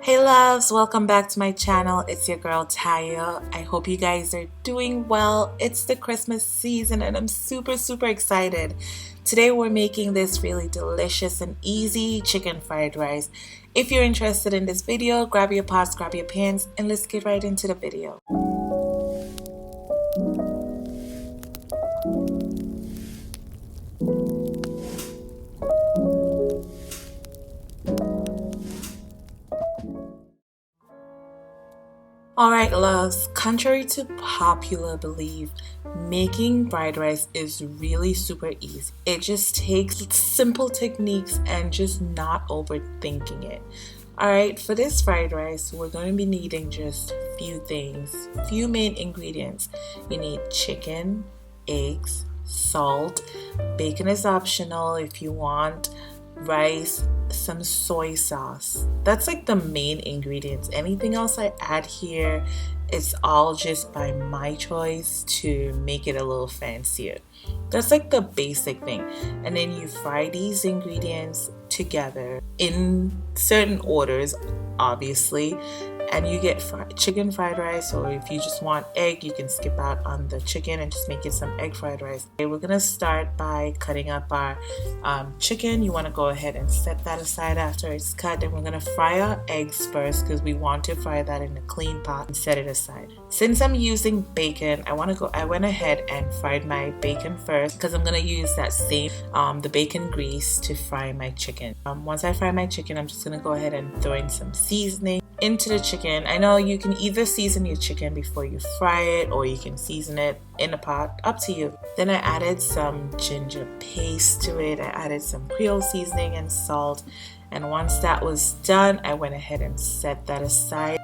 Hey loves, welcome back to my channel. It's your girl Taya. I hope you guys are doing well. It's the Christmas season and I'm super excited. Today we're making this really delicious and easy chicken fried rice. If you're interested in this video, grab your pots, grab your pans, and let's get right into the video. Alright loves, contrary to popular belief, making fried rice is really super easy. It just takes simple techniques and just not overthinking it. Alright, for this fried rice, we're going to be needing just a few things, few main ingredients. You need chicken, eggs, salt, bacon is optional if you want, rice, some soy sauce. That's like the main ingredients. Anything else I add here, it's all just by my choice to make it a little fancier. That's like the basic thing. And then you fry these ingredients together in certain orders, obviously, and you get chicken fried rice, or if you just want egg, you can skip out on the chicken and just make it some egg fried rice. Okay, we're gonna start by cutting up our chicken. You want to go ahead and set that aside after it's cut, and we're gonna fry our eggs first because we want to fry that in a clean pot and set it aside. Since I'm using bacon, I went ahead and fried my bacon first because I'm gonna use that same the bacon grease to fry my chicken. Once I fry my chicken, I'm just gonna go ahead and throw in some seasoning into the chicken. I know you can either season your chicken before you fry it, or you can season it in a pot, up to you. Then I added some ginger paste to it. I added some Creole seasoning and salt, and once that was done, I went ahead and set that aside.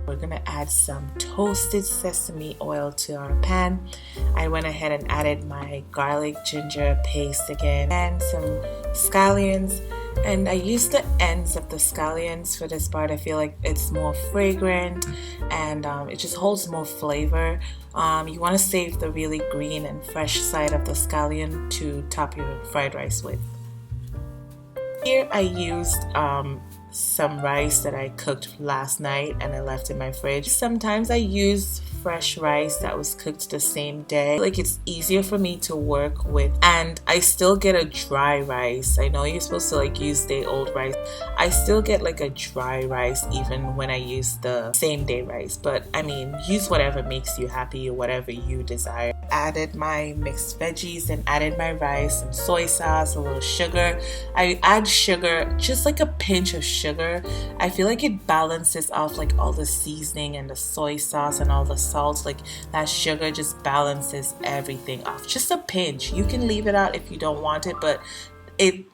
We're gonna add some toasted sesame oil to our pan. I went ahead and added my garlic ginger paste again and some scallions, and I used the ends of the scallions for this part. I feel like it's more fragrant and it just holds more flavor. You want to save the really green and fresh side of the scallion to top your fried rice with. Here I used some rice that I cooked last night and I left in my fridge. Sometimes I use fresh rice that was cooked the same day. Like, it's easier for me to work with, and I still get a dry rice. I know you're supposed to like use day old rice. I still get like a dry rice even when I use the same day rice, but I mean, use whatever makes you happy or whatever you desire. Added my mixed veggies and added my rice, some soy sauce, a little sugar. I add sugar, just like a pinch of sugar. I feel like it balances off like all the seasoning and the soy sauce and all the salt. Like, that sugar just balances everything off. Just a pinch. You can leave it out if you don't want it, but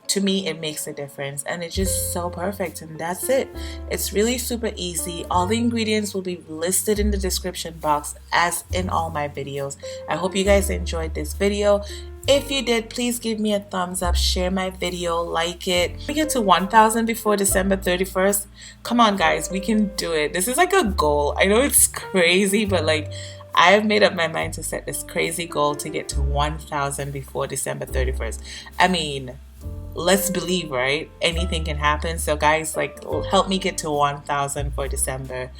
to me it makes a difference, and it's just so perfect. And that's it. It's really super easy. All the ingredients will be listed in the description box as in all my videos. I hope you guys enjoyed this video. If you did, please give me a thumbs up, share my video, like it. We get to 1,000 before December 31st. Come on guys, we can do it. This is like a goal. I know it's crazy, but like, I have made up my mind to set this crazy goal to get to 1,000 before December 31st. I mean, let's believe, right? Anything can happen. So guys, like, help me get to 1,000 for December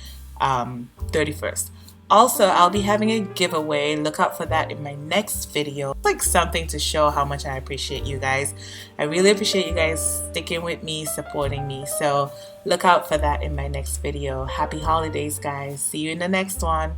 31st. Also, I'll be having a giveaway. Look out for that in my next video. It's like something to show how much I appreciate you guys. I really appreciate you guys sticking with me, supporting me. So look out for that in my next video. Happy holidays, guys. See you in the next one.